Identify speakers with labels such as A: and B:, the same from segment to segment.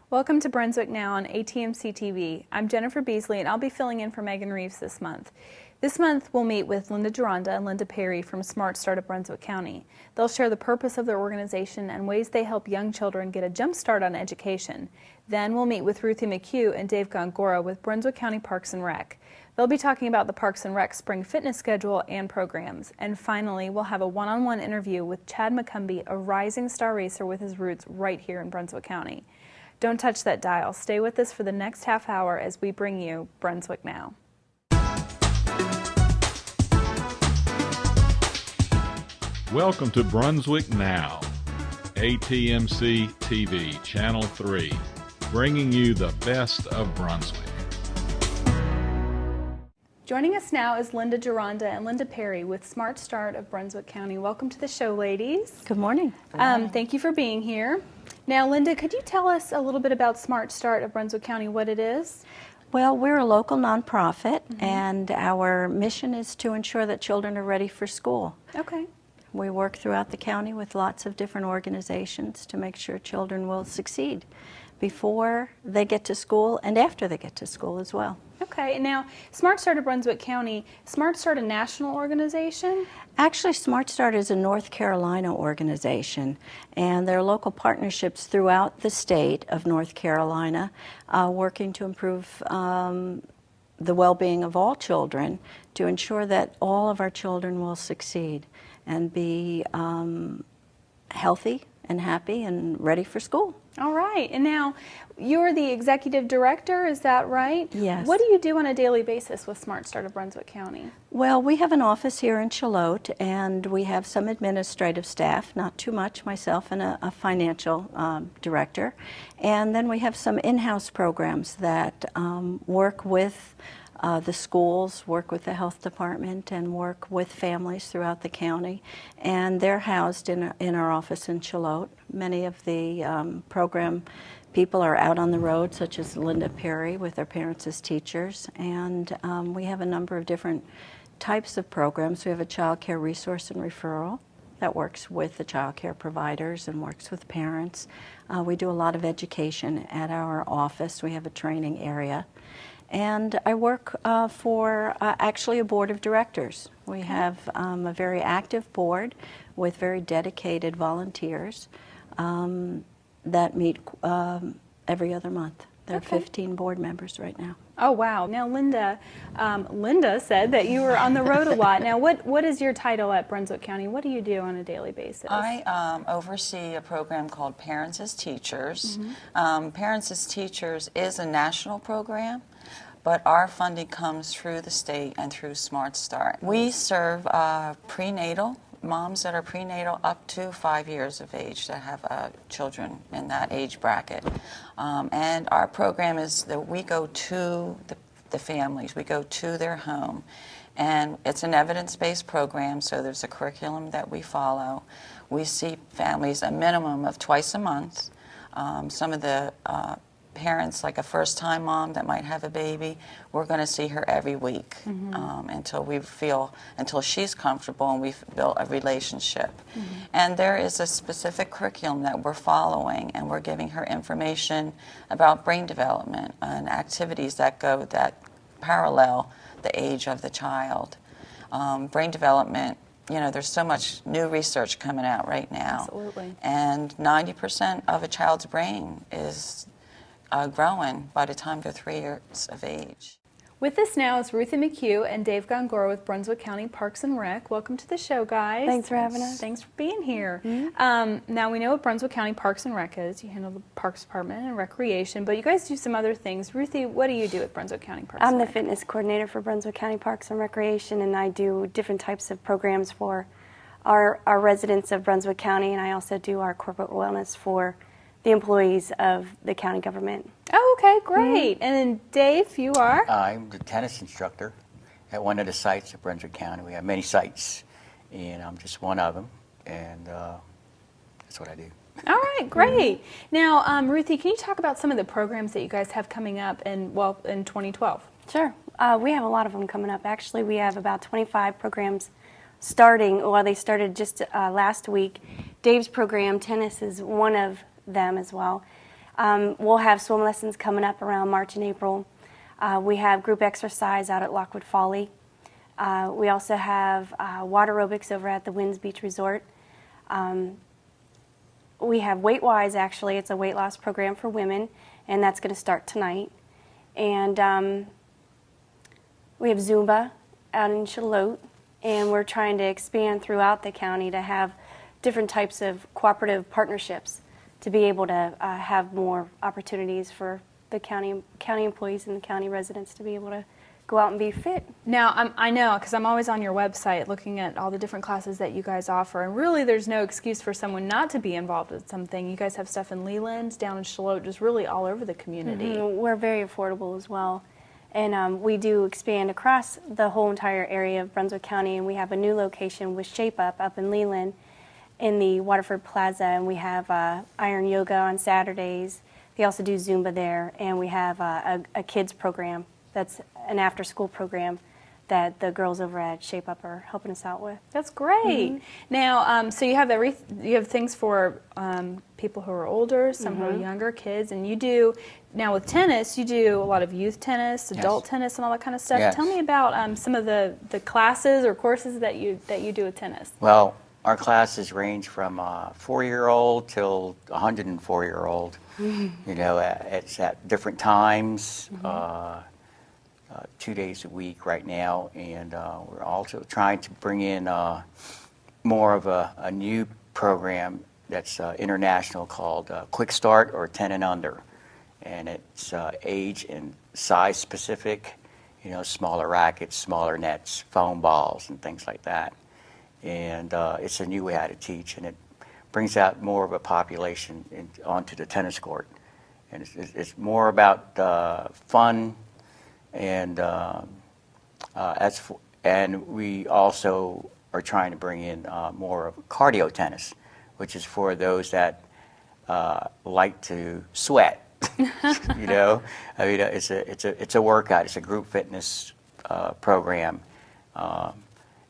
A: Welcome to Brunswick Now on ATMC TV. I'm Jennifer Beasley and I'll be filling in for Megan Reeves this month. This month we'll meet with Linda Geronda and Linda Perry from Smart Start of Brunswick County. They'll share the purpose of their organization and ways they help young children get a jump start on education. Then we'll meet with Ruthie McHugh and Dave Gongora with Brunswick County Parks and Rec. They'll be talking about the Parks and Rec spring fitness schedule and programs. And finally, we'll have a one-on-one interview with Chad McCumbee, a rising star racer with his roots right here in Brunswick County. Don't touch that dial. Stay with us for the next half hour as we bring you Brunswick Now.
B: Welcome to Brunswick Now, ATMC TV, Channel 3, bringing you the best of Brunswick.
A: Joining us now is Linda Geronda and Linda Perry with Smart Start of Brunswick County. Welcome to the show, ladies.
C: Good morning. Good morning.
A: Thank you for being here. Now, Linda, could you tell us a little bit about Smart Start of Brunswick County, what it is?
C: Well, we're a local nonprofit, and our mission is to ensure that children are ready for school.
A: Okay.
C: We work throughout the county with lots of different organizations to make sure children will succeed before they get to school and after they get to school as well.
A: Okay. Now, Smart Start of Brunswick County, Smart Start a national organization?
C: Actually, Smart Start is a North Carolina organization, and there are local partnerships throughout the state of North Carolina working to improve the well-being of all children to ensure that all of our children will succeed and be healthy and happy and ready for school.
A: All right. And now, you're the executive director, is that right?
C: Yes.
A: What do you do on a daily basis with Smart Start of Brunswick County?
C: Well, we have an office here in Charlotte, and we have some administrative staff, not too much, myself and a financial director. And then we have some in-house programs that work with the schools, work with the health department, and work with families throughout the county. And they're housed in our office in Charlotte. Many of the program people are out on the road, such as Linda Perry with their parents as teachers. And we have a number of different types of programs. We have a child care resource and referral that works with the child care providers and works with parents. We do a lot of education at our office. We have a training area. And I work for actually a board of directors. We have a very active board with very dedicated volunteers that meet every other month. There are 15 board members right now.
A: Oh, wow. Now, Linda, Linda said that you were on the road a lot. Now, what is your title at Brunswick County? What do you do on a daily basis?
D: I oversee a program called Parents as Teachers. Parents as Teachers is a national program, but our funding comes through the state and through Smart Start. We serve prenatal, moms that are prenatal up to 5 years of age that have children in that age bracket. And our program is that we go to the families, we go to their home. And it's an evidence-based program, so there's a curriculum that we follow. We see families a minimum of twice a month. Some of the parents, like a first-time mom that might have a baby, we're going to see her every week until she's comfortable and we've built a relationship. And there is a specific curriculum that we're following, and we're giving her information about brain development and activities that parallel the age of the child. Brain development, you know, there's so much new research coming out right now.
A: Absolutely.
D: And 90% of a child's brain is growing by the time they're 3 years of age.
A: With us now is Ruthie McHugh and Dave Gongora with Brunswick County Parks and Rec. Welcome to the show, guys.
E: Thanks for having us.
A: Thanks for being here. Now, we know what Brunswick County Parks and Rec is. You handle the Parks Department and Recreation, but you guys do some other things. Ruthie, what do you do at Brunswick County Parks and
E: I'm
A: Rec?
E: the fitness coordinator for Brunswick County Parks and Recreation, and I do different types of programs for our residents of Brunswick County, and I also do our corporate wellness for the employees of the county government.
A: Oh, okay, great. And then Dave, you are?
F: I'm the tennis instructor at one of the sites at Brunswick County. We have many sites, and I'm just one of them, and that's what I do.
A: All right, great. Now, Ruthie, can you talk about some of the programs that you guys have coming up in 2012?
E: Sure. We have a lot of them coming up. Actually, we have about 25 programs starting. Well, they started just last week. Dave's program, tennis, is one of them as well. We'll have swim lessons coming up around March and April. We have group exercise out at Lockwood Folly. We also have water aerobics over at the Winds Beach Resort. We have Weight Wise, actually. It's a weight loss program for women, and that's going to start tonight. And we have Zumba out in Charlotte, and we're trying to expand throughout the county to have different types of cooperative partnerships to be able to have more opportunities for the county employees and the county residents to be able to go out and be fit.
A: Now, I know, because I'm always on your website looking at all the different classes that you guys offer, and really there's no excuse for someone not to be involved with something. You guys have stuff in Leland, down in Charlotte, just really all over the community.
E: We're very affordable as well. And we do expand across the whole entire area of Brunswick County, and we have a new location with Shape Up in Leland in the Waterford Plaza, and we have Iron Yoga on Saturdays. They also do Zumba there, and we have a kids program that's an after-school program that the girls over at Shape Up are helping us out with.
A: That's great. Now, so you have things for people who are older, some who are younger, kids, and you do, now with tennis, you do a lot of youth tennis, adult tennis, and all that kind of stuff.
F: Yes.
A: Tell me about some of the classes or courses that you do with tennis.
F: Well, our classes range from 4-year-old till 104-year-old. You know, it's at different times. 2 days a week right now, and we're also trying to bring in more of a new program that's international called Quick Start or 10 and Under, and it's age and size specific, you know, smaller rackets, smaller nets, foam balls, and things like that. And it's a new way how to teach, and it brings out more of a population onto the tennis court, and it's more about fun. And and we also are trying to bring in more of cardio tennis, which is for those that like to sweat. You know, I mean, it's a workout. It's a group fitness program,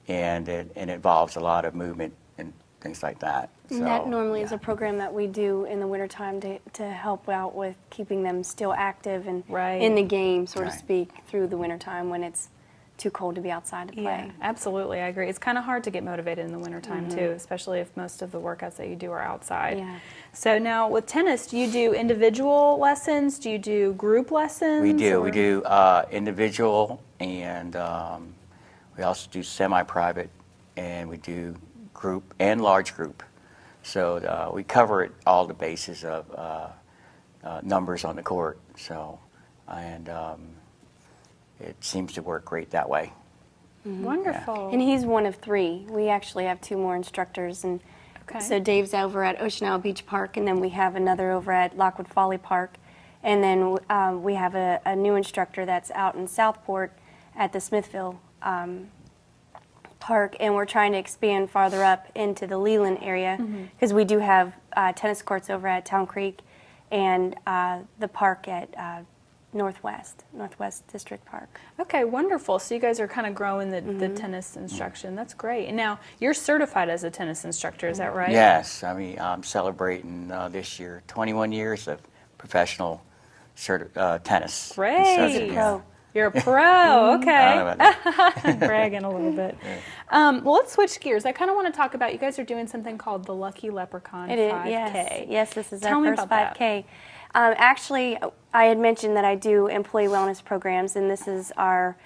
F: and it involves a lot of movement and things like that.
E: And that normally is a program that we do in the wintertime to help out with keeping them still active and in the game, so to speak, through the wintertime when it's too cold to be outside to play.
A: Yeah, absolutely, I agree. It's kind of hard to get motivated in the wintertime too, especially if most of the workouts that you do are outside.
E: Yeah.
A: So now with tennis, do you do individual lessons? Do you do group lessons?
F: We do.
A: Or?
F: We do individual, and we also do semi-private, and we do group and large group. So we cover all the bases of numbers on the court. So, and it seems to work great that way.
A: Wonderful.
E: And he's one of 3. We actually have 2 more instructors, and so Dave's over at Ocean Isle Beach Park, and then we have another over at Lockwood Folly Park, and then we have a new instructor that's out in Southport at the Smithville Park, and we're trying to expand farther up into the Leland area because we do have tennis courts over at Town Creek and the park at Northwest District Park.
A: Okay, wonderful. So you guys are kind of growing the tennis instruction. That's great. And now you're certified as a tennis instructor, is that right?
F: Yes. I mean, I'm celebrating this year 21 years of professional tennis.
A: Great.
F: instruction. Yeah.
A: You're a pro, okay.
F: I don't know about that.
A: Bragging a little bit. Well, let's switch gears. I kind of want to talk about, you guys are doing something called the Lucky Leprechaun 5K.
E: Yes, this is
A: Tell
E: our
A: me
E: first
A: about
E: 5K. Actually, I had mentioned that I do employee wellness programs, and this is our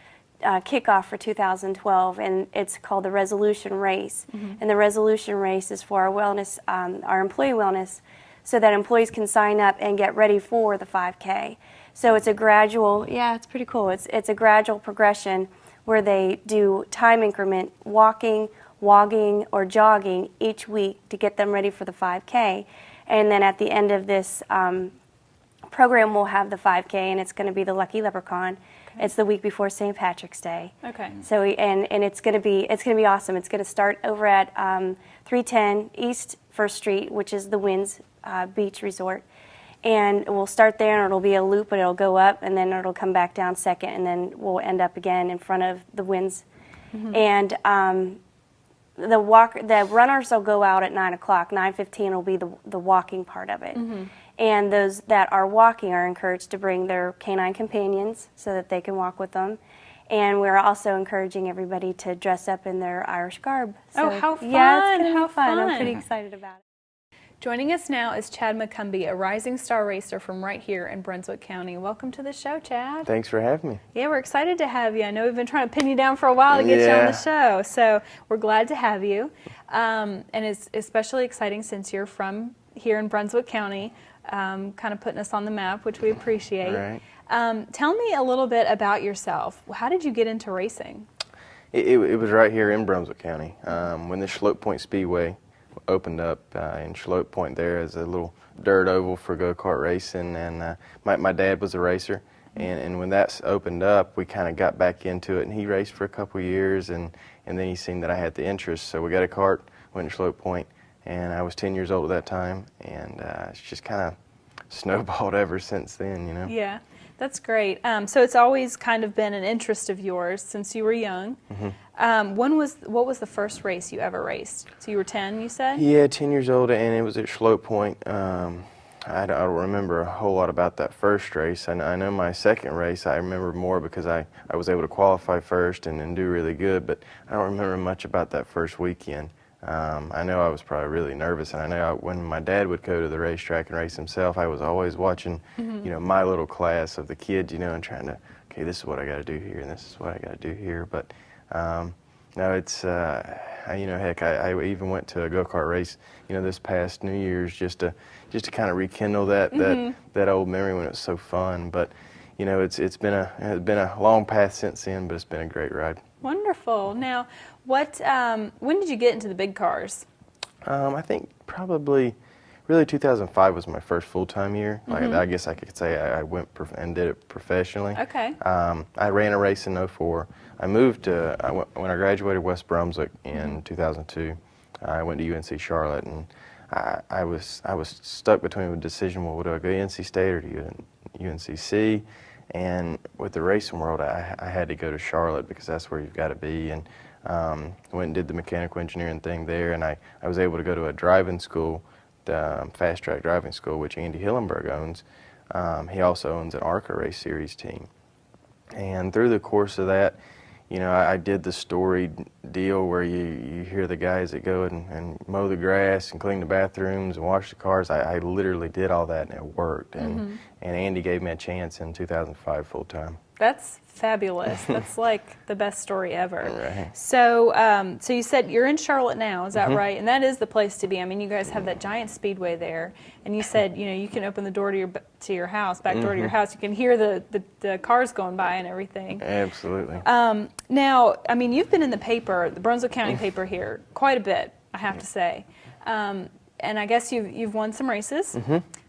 E: kickoff for 2012, and it's called the Resolution Race. And the Resolution Race is for our wellness, our employee wellness, so that employees can sign up and get ready for the 5K. So it's a gradual, it's pretty cool. It's a gradual progression where they do time increment walking, or jogging each week to get them ready for the 5K. And then at the end of this program, we'll have the 5K, and it's going to be the Lucky Leprechaun. Okay. It's the week before St. Patrick's Day. Okay. So and it's going to be awesome. It's going to start over at 310 East 1st Street, which is the Winds Beach Resort. And we'll start there, and it'll be a loop, but it'll go up, and then it'll come back down second, and then we'll end up again in front of the Winds. And the runners will go out at 9 o'clock. 9:15 will be the walking part of it. And those that are walking are encouraged to bring their canine companions so that they can walk with them. And we're also encouraging everybody to dress up in their Irish garb.
A: Oh, how fun!
E: Yeah, it's going to
A: How
E: be fun. I'm
A: fun.
E: pretty excited about it.
A: Joining us now is Chad McCumbee, a rising star racer from right here in Brunswick County. Welcome to the show, Chad.
G: Thanks for having me.
A: Yeah, we're excited to have you. I know we've been trying to pin you down for a while to get you on the show, so we're glad to have you. And it's especially exciting since you're from here in Brunswick County, kind of putting us on the map, which we appreciate.
G: Right.
A: Tell me a little bit about yourself. How did you get into racing?
G: It was right here in Brunswick County when the Slope Point Speedway opened up in Slope Point there as a little dirt oval for go-kart racing, and my dad was a racer, and when that opened up, we kind of got back into it, and he raced for a couple of years, and then he seen that I had the interest, so we got a kart, went to Slope Point, and I was 10 years old at that time, and it's just kind of snowballed ever since then, you know.
A: Yeah. That's great. So it's always kind of been an interest of yours since you were young. What was the first race you ever raced? So you were 10, you said?
G: Yeah, 10 years old, and it was at Slope Point. I don't remember a whole lot about that first race. I know my second race I remember more because I was able to qualify first and do really good, but I don't remember much about that first weekend. I know I was probably really nervous, and I know when my dad would go to the racetrack and race himself, I was always watching, you know, my little class of the kids, you know, and trying to, okay, this is what I got to do here, and this is what I got to do here. But no, it's, you know, heck, I even went to a go-kart race, you know, this past New Year's just to kind of rekindle that old memory when it was so fun. But you know, it's been a long path since then, but it's been a great ride.
A: Wonderful. Now, when did you get into the big cars?
G: I think probably, really 2005 was my first full-time year. Like, I guess I could say I went and did it professionally.
A: Okay.
G: I ran a race in '04. I moved to, when I graduated West Brunswick in 2002, I went to UNC Charlotte, and I was stuck between a decision, well, do I go to NC State or to UNCC? And with the racing world, I had to go to Charlotte because that's where you've got to be. And went and did the mechanical engineering thing there, and I was able to go to a driving school, the Fast Track Driving School, which Andy Hillenberg owns. He also owns an ARCA race series team. And through the course of that, you know, I did the storied deal where you hear the guys that go and mow the grass and clean the bathrooms and wash the cars. I literally did all that, and it worked. And Andy gave me a chance in 2005 full time.
A: That's fabulous. That's like the best story ever.
G: Right.
A: So, so you said you're in Charlotte now, is that right? And that is the place to be. I mean, you guys have that giant speedway there, and you said, you know, you can open the door to your house, back door to your house. You can hear the cars going by and everything.
G: Absolutely.
A: Now, I mean, you've been in the paper, the Brunswick County paper here, quite a bit, I have to say. And I guess you've won some races.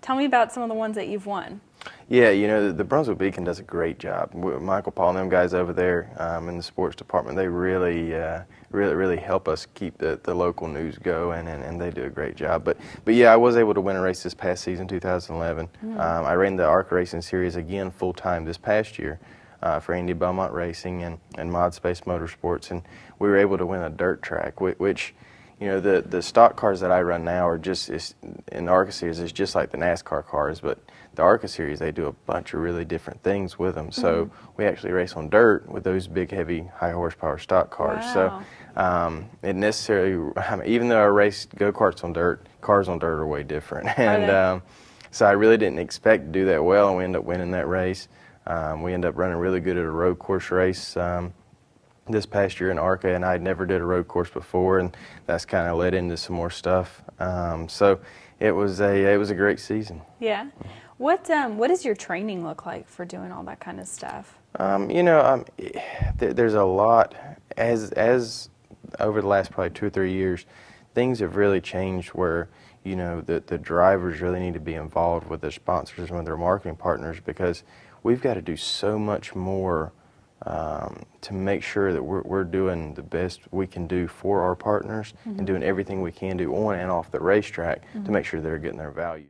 A: Tell me about some of the ones that you've won.
G: Yeah, you know, the Brunswick Beacon does a great job. Michael Paul and them guys over there in the sports department, they really help us keep the local news going, and they do a great job. But yeah, I was able to win a race this past season, 2011. I ran the ARCA Racing Series again full-time this past year for Andy Belmont Racing and Mod Space Motorsports, and we were able to win a dirt track, which, you know, the stock cars that I run now are in the ARCA Series, it's just like the NASCAR cars, but the ARCA Series, they do a bunch of really different things with them. So we actually race on dirt with those big, heavy, high horsepower stock cars.
A: Wow.
G: So it necessarily, even though I race go-karts on dirt, cars on dirt are way different. And so I really didn't expect to do that well, and we ended up winning that race. We ended up running really good at a road course race this past year in ARCA, and I never did a road course before, and that's kind of led into some more stuff. So it was a great season.
A: Yeah. What does your training look like for doing all that kind of stuff?
G: You know, there's a lot, as over the last probably 2 or 3 years, things have really changed where, you know, the drivers really need to be involved with their sponsors and with their marketing partners, because we've got to do so much more to make sure that we're doing the best we can do for our partners and doing everything we can do on and off the racetrack to make sure they're getting their value.